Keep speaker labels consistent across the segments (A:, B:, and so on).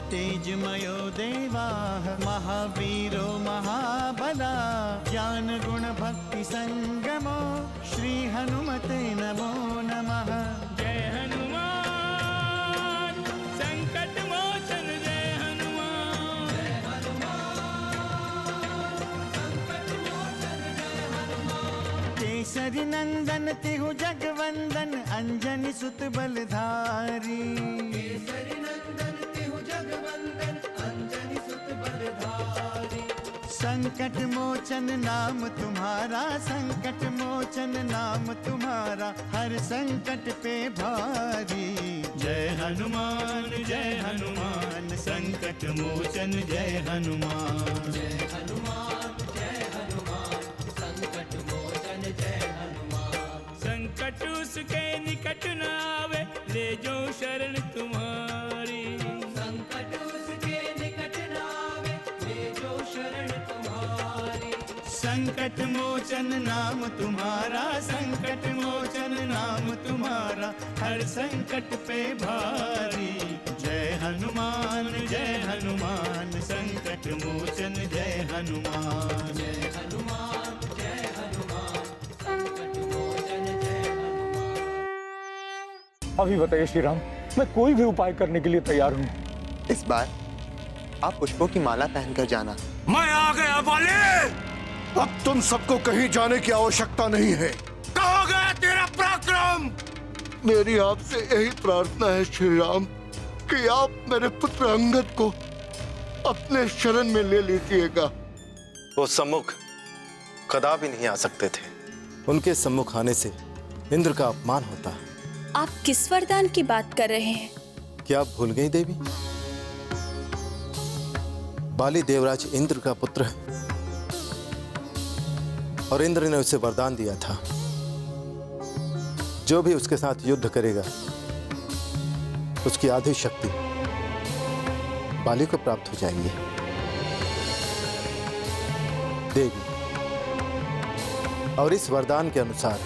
A: तेजमयो देवाः महावीरो महाबला ज्ञान गुण भक्ति संगमो श्री हनुमते नमो नमः।
B: जय हनुमान संकट मोचन जय हनुमान। जय हनुमान संकट मोचन जय हनुमान।
A: केसरी नंदन तिहु जगवंदन अंजनी सुत बलधारी। केसरी नंदन तिहु जगवंदन अंजनी सुत बलधारी। संकट मोचन नाम तुम्हारा संकट मोचन नाम तुम्हारा हर संकट पे भारी। जय हनुमान संकट मोचन जय हनुमान। जय हनुमान संकट मोचन जय हनुमान।
B: संकट उसके निकट न आवे ले जो शरण तुम्हारी।
A: संकट उसके निकट न आवे ले जो शरण तुम्हारी। संकट मोचन नाम तुम्हारा संकट मोचन नाम तुम्हारा हर संकट पे भारी। जय हनुमान संकट मोचन जय हनुमान। जय हनुमान संकट मोचन जय हनुमान।
C: अभी बताइए श्री राम, मैं कोई भी उपाय करने के लिए तैयार हूँ।
D: इस बार आप पुष्पों की माला पहनकर जाना।
E: मैं आ गया बाली। अब तुम सबको कहीं जाने की आवश्यकता नहीं है। कहाँ गया तेरा पराक्रम? मेरी आपसे यही प्रार्थना है श्री राम कि आप मेरे पुत्र अंगद को अपने शरण में ले लीजिएगा।
F: वो सम्मुख कदापि नहीं आ सकते थे। उनके सम्मुख आने से इंद्र का अपमान होता।
G: आप किस वरदान की बात कर रहे हैं?
F: क्या आप भूल गई देवी? बाली देवराज इंद्र का पुत्र है और इंद्र ने उसे वरदान दिया था जो भी उसके साथ युद्ध करेगा उसकी आधी शक्ति बाली को प्राप्त हो जाएगी। देवी, और इस वरदान के अनुसार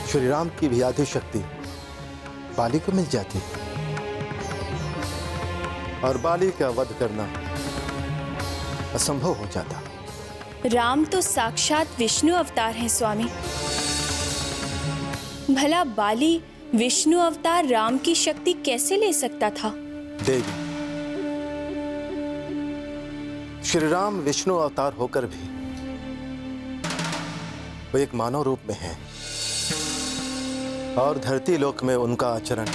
F: श्री राम की भी आधी शक्ति बाली को मिल जाती और बाली का वध करना असंभव हो जाता।
G: राम तो साक्षात विष्णु अवतार हैं स्वामी। भला बाली विष्णु अवतार राम की शक्ति कैसे ले सकता था?
F: देवी, श्री राम विष्णु अवतार होकर भी वो एक मानव रूप में है और धरती लोक में उनका आचरण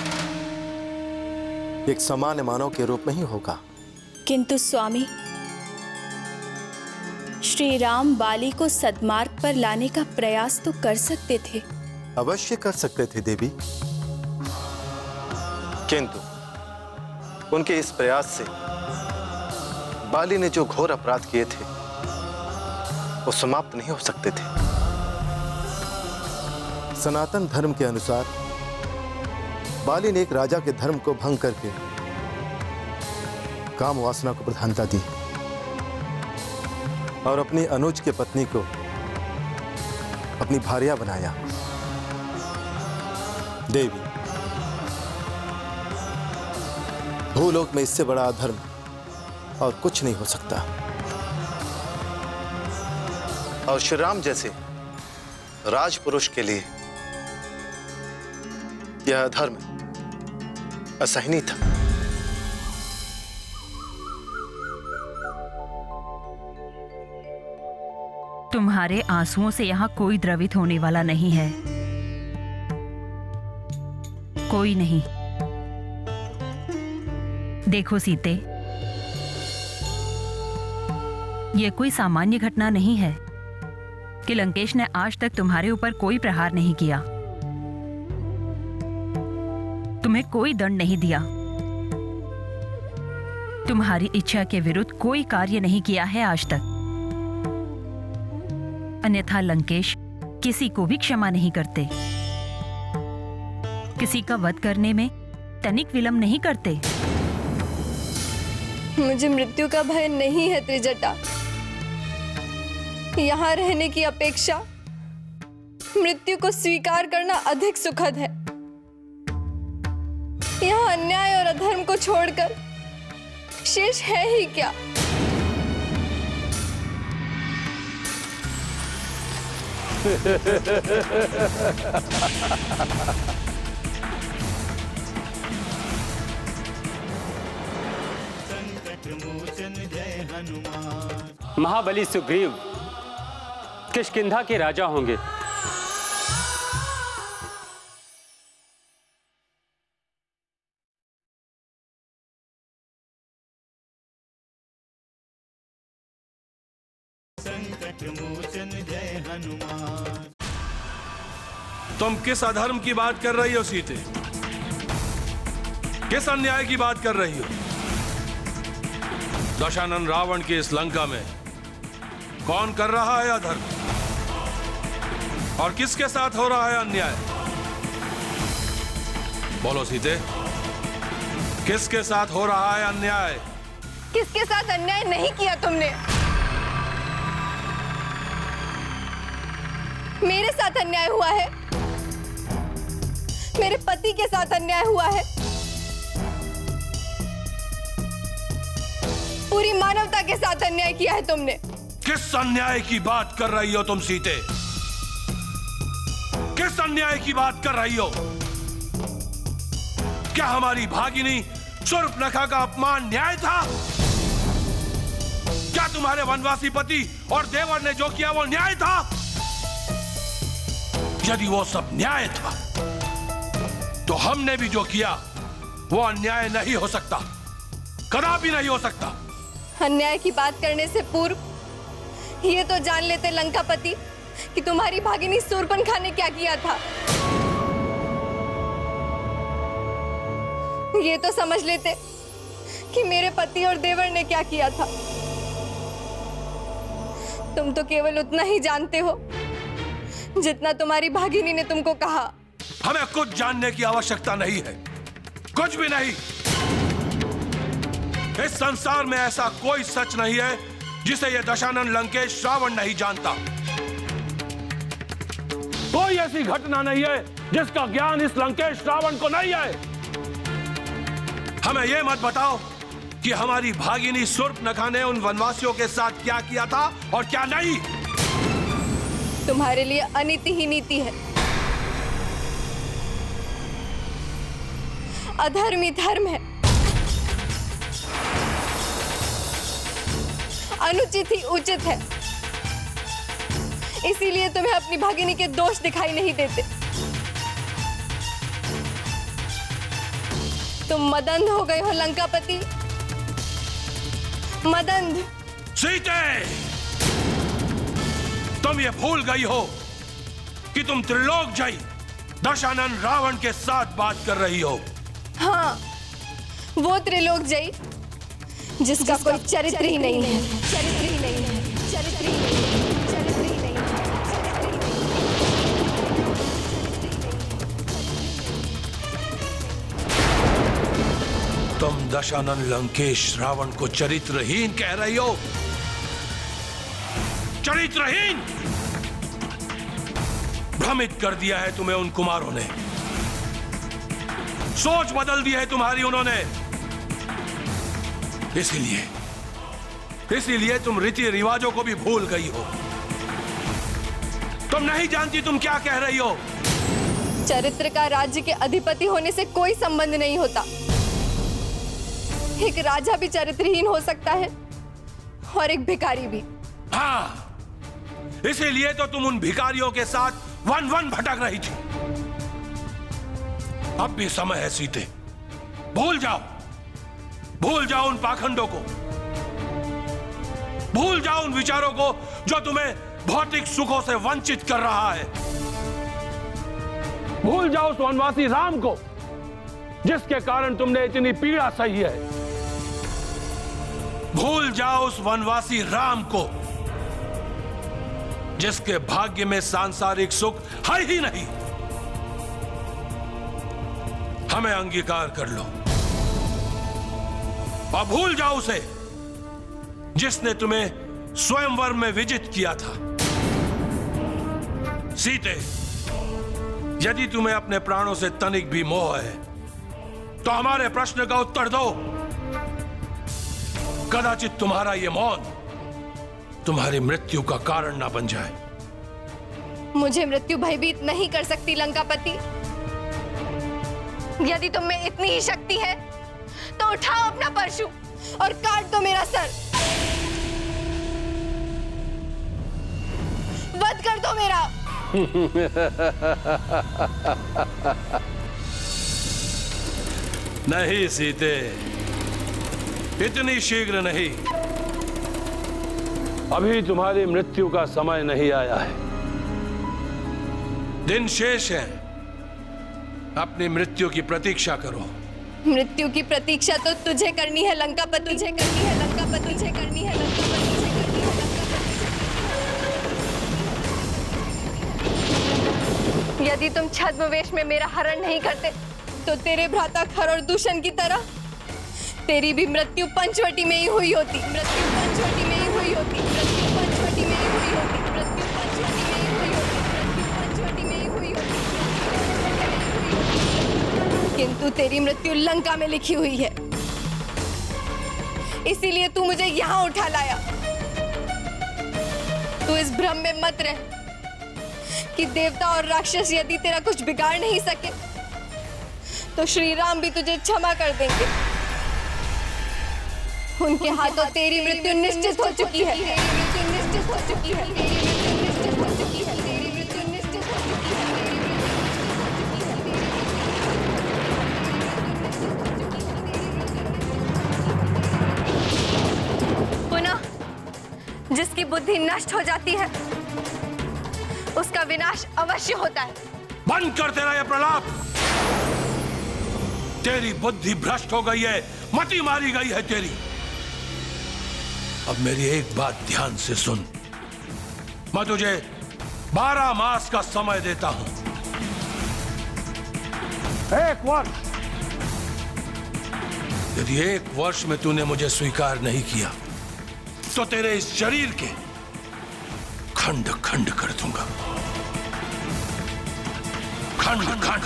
F: एक सामान्य मानव के रूप में ही होगा।
G: किंतु स्वामी, श्री राम बाली को सद्मार्ग पर लाने का प्रयास तो कर सकते थे।
F: अवश्य कर सकते थे देवी, किंतु उनके इस प्रयास से बाली ने जो घोर अपराध किए थे वो समाप्त नहीं हो सकते थे। सनातन धर्म के अनुसार बाली ने एक राजा के धर्म को भंग करके काम वासना को प्रधानता दी और अपनी अनुज के पत्नी को अपनी भार्या बनाया। देवी, भूलोक में इससे बड़ा अधर्म और कुछ नहीं हो सकता और श्री राम जैसे राजपुरुष के लिए यह अधर्म असहनीय था।
H: तुम्हारे आंसुओं से यहाँ कोई द्रवित होने वाला नहीं है, कोई नहीं। देखो सीते, यह कोई सामान्य घटना नहीं है कि लंकेश ने आज तक तुम्हारे ऊपर कोई प्रहार नहीं किया, तुम्हें कोई दंड नहीं दिया, तुम्हारी इच्छा के विरुद्ध कोई कार्य नहीं किया है आज तक। अन्यथा लंकेश किसी को भी क्षमा नहीं करते, किसी का वध करने में तनिक विलंब नहीं करते।
I: मुझे मृत्यु का भय नहीं है त्रिजटा। यहाँ रहने की अपेक्षा मृत्यु को स्वीकार करना अधिक सुखद है। यहाँ अन्याय और अधर्म को छोड़कर शेष है ही क्या?
A: संकट मोचन जय हनुमान।
J: महाबली सुग्रीव किष्किंधा के राजा होंगे।
A: संकट मोचन जय हनुमान।
K: तुम किस अधर्म की बात कर रही हो सीते? किस अन्याय की बात कर रही हो? दशानन रावण की इस लंका में कौन कर रहा है अधर्म और किसके साथ हो रहा है अन्याय? बोलो सीते, किसके साथ हो रहा है अन्याय?
I: किसके साथ अन्याय नहीं किया तुमने? मेरे साथ अन्याय हुआ है, मेरे पति के साथ अन्याय हुआ है, पूरी मानवता के साथ अन्याय किया है तुमने।
K: किस अन्याय की बात कर रही हो तुम सीते? किस अन्याय की बात कर रही हो? क्या हमारी भागिनी शूर्पणखा का अपमान न्याय था? क्या तुम्हारे वनवासी पति और देवर ने जो किया वो न्याय था? यदि वो सब न्याय था तो हमने भी जो किया वो अन्याय नहीं हो सकता, कदापि नहीं हो सकता।
I: अन्याय की बात करने से पूर्व ये तो जान लेते लंकापति कि तुम्हारी भागिनी शूर्पणखा ने क्या किया था। ये तो समझ लेते कि मेरे पति और देवर ने क्या किया था। तुम तो केवल उतना ही जानते हो जितना तुम्हारी भागिनी ने तुमको कहा।
K: हमें कुछ जानने की आवश्यकता नहीं है, कुछ भी नहीं। इस संसार में ऐसा कोई सच नहीं है जिसे यह दशानन लंकेश रावण नहीं जानता। कोई ऐसी घटना नहीं है जिसका ज्ञान इस लंकेश रावण को नहीं है। हमें यह मत बताओ कि हमारी भागिनी शूर्पणखा ने उन वनवासियों के साथ क्या किया था और क्या नहीं।
I: तुम्हारे लिए अनीति ही नीति है, अधर्म ही धर्म है, अनुचित ही उचित है। इसीलिए तुम्हें अपनी भागिनी के दोष दिखाई नहीं देते। तुम मदंध हो गए हो लंकापति, मदंध।
K: सीते, तुम ये भूल गई हो कि तुम त्रिलोक जयी दशानन रावण के साथ बात कर रही हो।
I: हाँ, वो त्रिलोक जयी जिसका कोई चरित्र ही नहीं है, चरित्र ही नहीं है, चरित्र ही नहीं है, चरित्र ही नहीं है।
K: तुम दशानन लंकेश रावण को चरित्रहीन कह रही हो? चरित्रहीन? भ्रमित कर दिया है तुम्हें उन कुमारों ने, सोच बदल दी है तुम्हारी उन्होंने। इसीलिए तुम रीति रिवाजों को भी भूल गई हो। तुम नहीं जानती तुम क्या कह रही हो।
I: चरित्र का राज्य के अधिपति होने से कोई संबंध नहीं होता। एक राजा भी चरित्रहीन हो सकता है और एक भिखारी भी।
K: हाँ, इसीलिए तो तुम उन भिखारियों के साथ वन वन भटक रही थी। अब भी समय है सीते, भूल जाओ उन पाखंडों को, भूल जाओ उन विचारों को जो तुम्हें भौतिक सुखों से वंचित कर रहा है। भूल जाओ उस वनवासी राम को जिसके कारण तुमने इतनी पीड़ा सही है। भूल जाओ उस वनवासी राम को जिसके भाग्य में सांसारिक सुख है ही नहीं। हमें अंगीकार कर लो और भूल जाओ उसे जिसने तुम्हें स्वयंवर में विजित किया था। सीते, यदि तुम्हें अपने प्राणों से तनिक भी मोह है तो हमारे प्रश्न का उत्तर दो। कदाचित तुम्हारा ये मौत तुम्हारी मृत्यु का कारण ना बन जाए।
I: मुझे मृत्यु भयभीत नहीं कर सकती लंकापति। यदि तुम में इतनी ही शक्ति है तो उठाओ अपना परशु और काट दो मेरा सर। वध कर दो मेरा।
K: नहीं सीते, इतनी शीघ्र नहीं। अभी तुम्हारी मृत्यु का समय नहीं आया है। दिन शेष है, अपनी मृत्यु की प्रतीक्षा करो।
I: मृत्यु की प्रतीक्षा तो तुझे करनी है लंकापति, तुझे करनी है लंकापति, तुझे करनी है लंकापति, तुझे करनी है लंकापति। यदि तुम छद्मवेश में मेरा हरण नहीं करते तो तेरे भ्राता खर और दूषण की तरह तेरी भी मृत्यु पंचवटी में ही हुई होती। मृत्यु पंचवटी में ही हुई होती। मृत्यु पंचवटी में ही हुई होती। मृत्यु पंचवटी में ही हुई होती। मृत्यु पंचवटी में ही हुई होती। किंतु तेरी मृत्यु लंका में लिखी हुई है, इसीलिए तू मुझे यहां उठा लाया। तू इस भ्रम में मत रह कि देवता और राक्षस यदि तेरा कुछ बिगाड़ नहीं सके तो श्री राम भी तुझे क्षमा कर देंगे। उनके हाथों तेरी मृत्यु निश्चित हो चुकी है। तेरी मृत्यु निश्चित हो चुकी है। तेरी मृत्यु निश्चित हो चुकी है। तेरी मृत्यु निश्चित हो चुकी है। पुनः जिसकी बुद्धि नष्ट हो जाती है उसका विनाश अवश्य होता है।
K: बंद कर तेरा यह प्रलाप। तेरी बुद्धि भ्रष्ट हो गई है, मति मारी गई है तेरी। अब मेरी एक बात ध्यान से सुन। मैं तुझे 12 मास का समय देता हूं।
C: 1 वर्ष।
K: यदि 1 वर्ष में तूने मुझे स्वीकार नहीं किया तो तेरे इस शरीर के खंड खंड कर दूंगा। खंड खंड।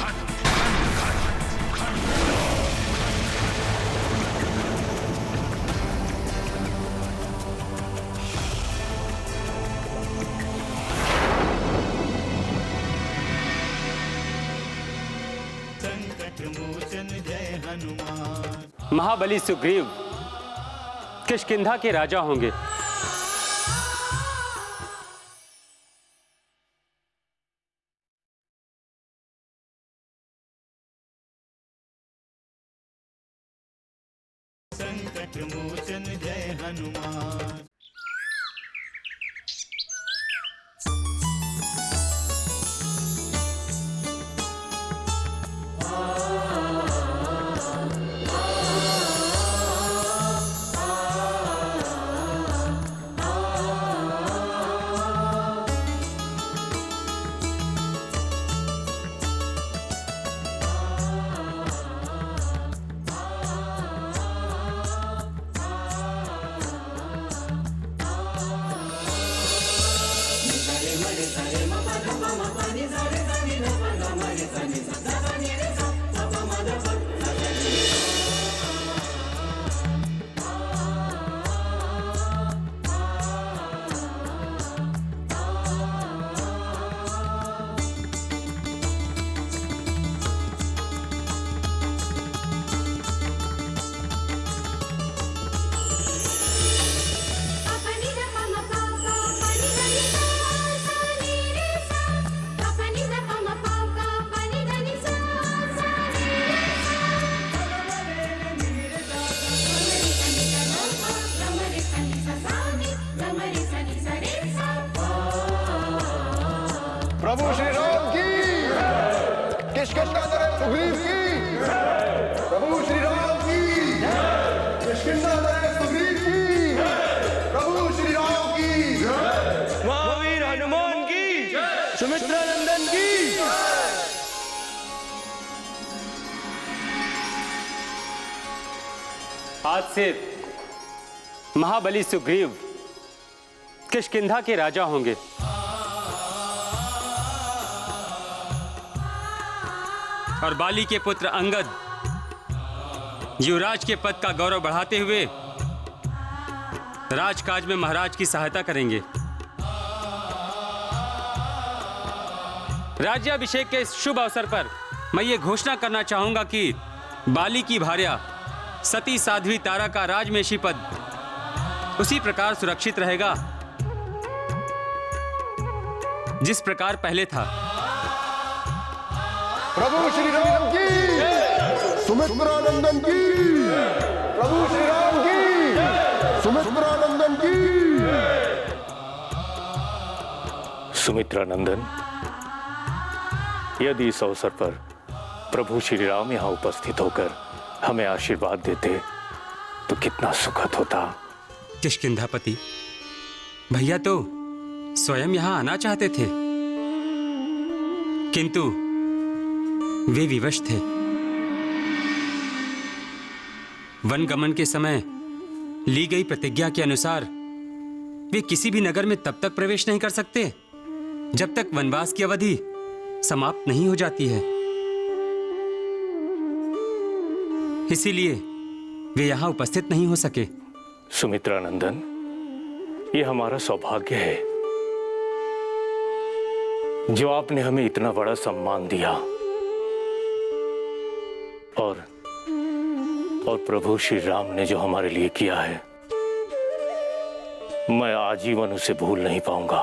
A: संकट मोचन जय हनुमान।
J: महाबली सुग्रीव किष्किंधा के राजा होंगे।
A: संकट मोचन जय हनुमान।
E: प्रभु श्री राम की, किष्किंधा नरेश सुग्रीव की, प्रभु श्री राम की, किष्किंधा नरेश सुग्रीव की, प्रभु श्री राम की,
B: महावीर हनुमान की, सुमित्रा नंदन की।
J: आज से महाबली सुग्रीव किष्किंधा के राजा होंगे। और बाली के पुत्र अंगद युवराज के पद का गौरव बढ़ाते हुए राजकाज में महाराज की सहायता करेंगे। राज्याभिषेक के इस शुभ अवसर पर मैं ये घोषणा करना चाहूंगा कि बाली की भार्या सती साध्वी तारा का राजमेशी पद उसी प्रकार सुरक्षित रहेगा जिस प्रकार पहले था।
E: प्रभु श्री राम की, सुमित्रानंदन की, प्रभु श्री राम की, सुमित्रानंदन की।
C: सुमित्रानंदन, यदि इस अवसर पर प्रभु श्री राम यहाँ उपस्थित होकर हमें आशीर्वाद देते तो कितना सुखद होता।
J: किष्किंधापति, भैया तो स्वयं यहाँ आना चाहते थे, किंतु वे विवश थे। वनगमन के समय ली गई प्रतिज्ञा के अनुसार वे किसी भी नगर में तब तक प्रवेश नहीं कर सकते जब तक वनवास की अवधि समाप्त नहीं हो जाती है। इसीलिए वे यहां उपस्थित नहीं हो सके।
C: सुमित्रानंदन, ये हमारा सौभाग्य है जो आपने हमें इतना बड़ा सम्मान दिया और प्रभु श्री राम ने जो हमारे लिए किया है, मैं आजीवन उसे भूल नहीं पाऊंगा।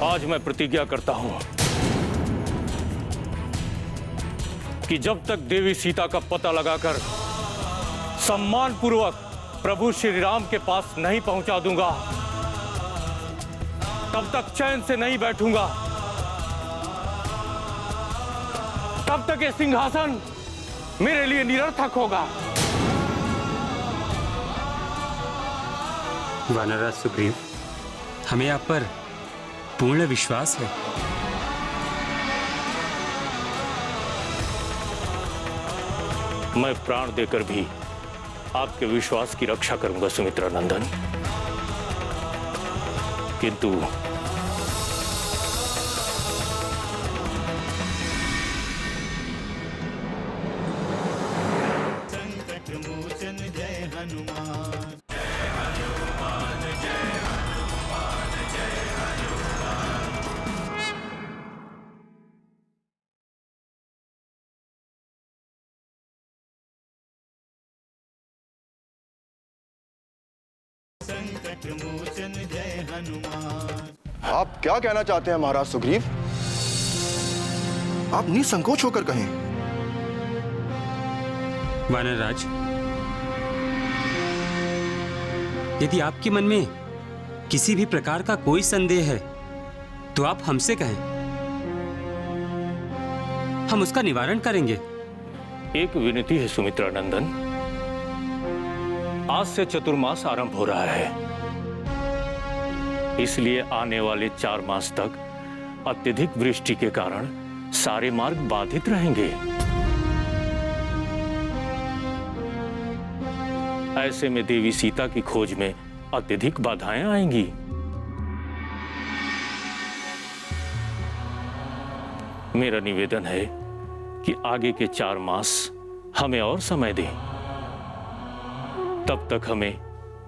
C: आज मैं प्रतिज्ञा करता हूं कि जब तक देवी सीता का पता लगाकर सम्मान पूर्वक प्रभु श्री राम के पास नहीं पहुंचा दूंगा, तब तक चैन से नहीं बैठूंगा। तब तक ये सिंहासन मेरे लिए निरर्थक होगा।
J: वानरराज सुग्रीव, हमें आप पर पूर्ण विश्वास है।
C: मैं प्राण देकर भी आपके विश्वास की रक्षा करूंगा सुमित्रानंदन, किंतु
A: संकट मोचन जय हनुमान। संकट मोचन जय हनुमान।
D: आप क्या कहना चाहते हैं महाराज सुग्रीव? आप निसंकोच होकर कहें।
J: वानरराज, यदि आपके मन में किसी भी प्रकार का कोई संदेह है तो आप हमसे कहें, हम उसका निवारण करेंगे।
C: एक विनती है सुमित्रानंदन, आज से चतुर्मास आरंभ हो रहा है, इसलिए आने वाले 4 मास तक अत्यधिक वृष्टि के कारण सारे मार्ग बाधित रहेंगे। ऐसे में देवी सीता की खोज में अत्यधिक बाधाएं आएंगी। मेरा निवेदन है कि आगे के 4 मास हमें और समय दें, तब तक हमें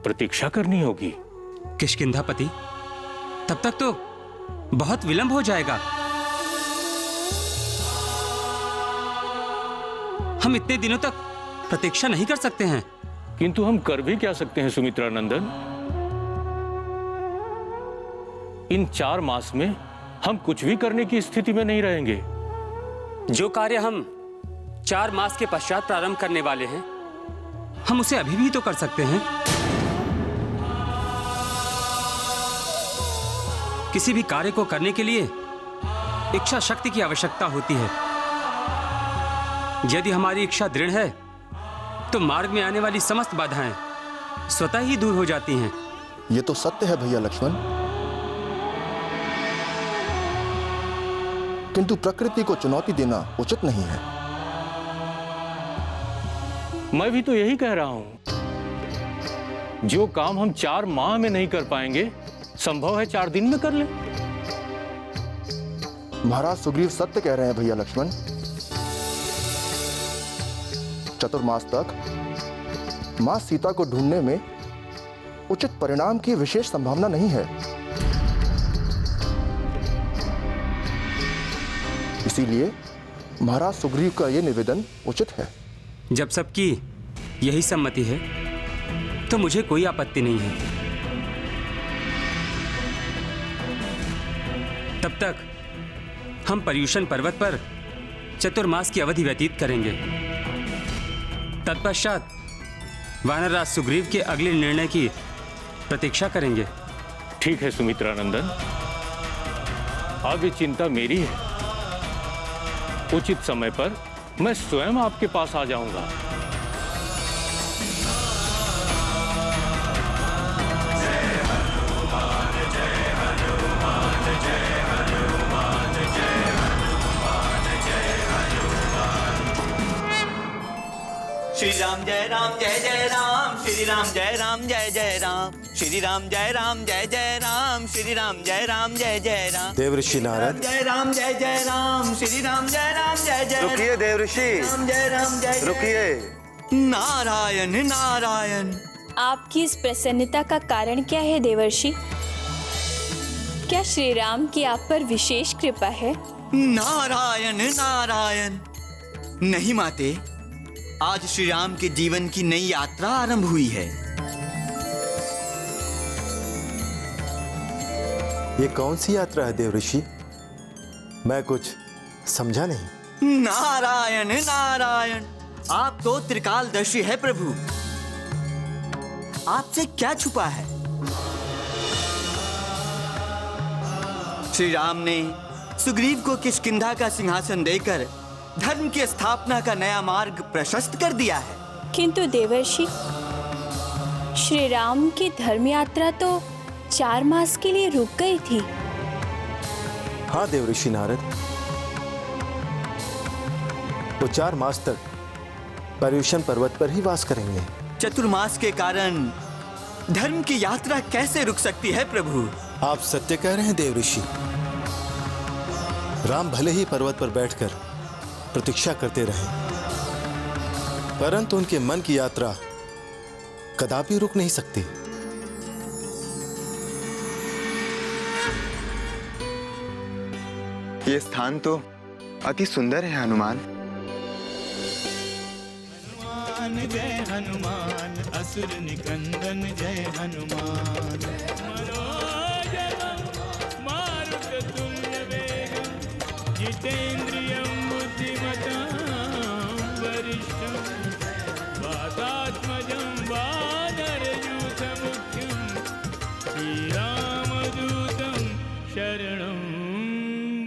C: प्रतीक्षा करनी होगी।
J: किष्किंधापति, तब तक तो बहुत विलंब हो जाएगा। हम इतने दिनों तक प्रतीक्षा नहीं कर सकते हैं।
C: किंतु हम कर भी क्या सकते हैं सुमित्रानंदन? इन 4 मास में हम कुछ भी करने की स्थिति में नहीं रहेंगे।
J: जो कार्य हम 4 मास के पश्चात प्रारंभ करने वाले हैं, हम उसे अभी भी तो कर सकते हैं। किसी भी कार्य को करने के लिए इच्छा शक्ति की आवश्यकता होती है। यदि हमारी इच्छा दृढ़ है तो मार्ग में आने वाली समस्त बाधाएं स्वतः ही दूर हो जाती हैं।
D: ये तो सत्य है भैया लक्ष्मण, किंतु प्रकृति को चुनौती देना उचित नहीं है।
C: मैं भी तो यही कह रहा हूं, जो काम हम 4 माह में नहीं कर पाएंगे, संभव है 4 दिन में कर लें।
D: महाराज सुग्रीव सत्य कह रहे हैं भैया लक्ष्मण। चतुर्मास तक
L: मां सीता को ढूंढने में उचित परिणाम की विशेष संभावना नहीं है। इसीलिए महाराज सुग्रीव का यह निवेदन उचित है।
J: जब सबकी यही सम्मति है तो मुझे कोई आपत्ति नहीं है। तब तक हम पर्युषण पर्वत पर चतुर्मास की अवधि व्यतीत करेंगे। तत्पश्चात वानरराज सुग्रीव के अगले निर्णय की प्रतीक्षा करेंगे।
C: ठीक है सुमित्रा नंदन, अब ये चिंता मेरी है। उचित समय पर मैं स्वयं आपके पास आ जाऊंगा।
A: श्री राम जय राम जय जय राम, श्री राम जय राम जय जय राम, श्री राम जय राम जय जय राम, श्री राम जय राम जय जय राम।
F: देवऋषि नारद,
A: जय राम जय जय राम, श्री राम जय राम जय जय।
F: रुकिए देवऋषि,
A: जय राम जय।
F: रुकिए।
A: नारायण नारायण।
G: आपकी इस प्रसन्नता का कारण क्या है देवर्षि? क्या श्री राम की आप पर विशेष कृपा है?
A: नारायण नारायण। नहीं माते, आज श्री राम के जीवन की नई यात्रा आरंभ हुई है।
F: ये कौन सी यात्रा है देवऋषि? मैं कुछ समझा नहीं।
A: नारायण नारायण, आप तो त्रिकालदर्शी है प्रभु। आपसे क्या छुपा है? श्री राम ने सुग्रीव को किष्किंधा का सिंहासन देकर धर्म की स्थापना का नया मार्ग प्रशस्त कर दिया है।
G: किंतु देवर्षि, श्री राम की धर्म यात्रा तो 4 मास के लिए रुक गई थी।
F: हाँ देवऋषि नारद, वो 4 मास तक पर्युषण पर्वत पर ही वास करेंगे।
A: चतुर्मास के कारण धर्म की यात्रा कैसे रुक सकती है प्रभु?
F: आप सत्य कह रहे हैं देवऋषि। राम भले ही पर्वत पर बैठकर प्रतीक्षा करते रहे, परंतु उनके मन की यात्रा कदापि रुक नहीं सकती।
D: ये स्थान तो अति सुंदर है हनुमान।
B: हनुमान जय हनुमान, असुर निकंदन जय हनुमान। मनोजवं मारुततुल्य वेगं, जितेन्द्रियं बुद्धिमतां वरिष्ठं, वातात्मजं वानरयूथमुख्यं, श्रीरामदूतं शरणं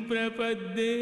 B: प्रपद्ये।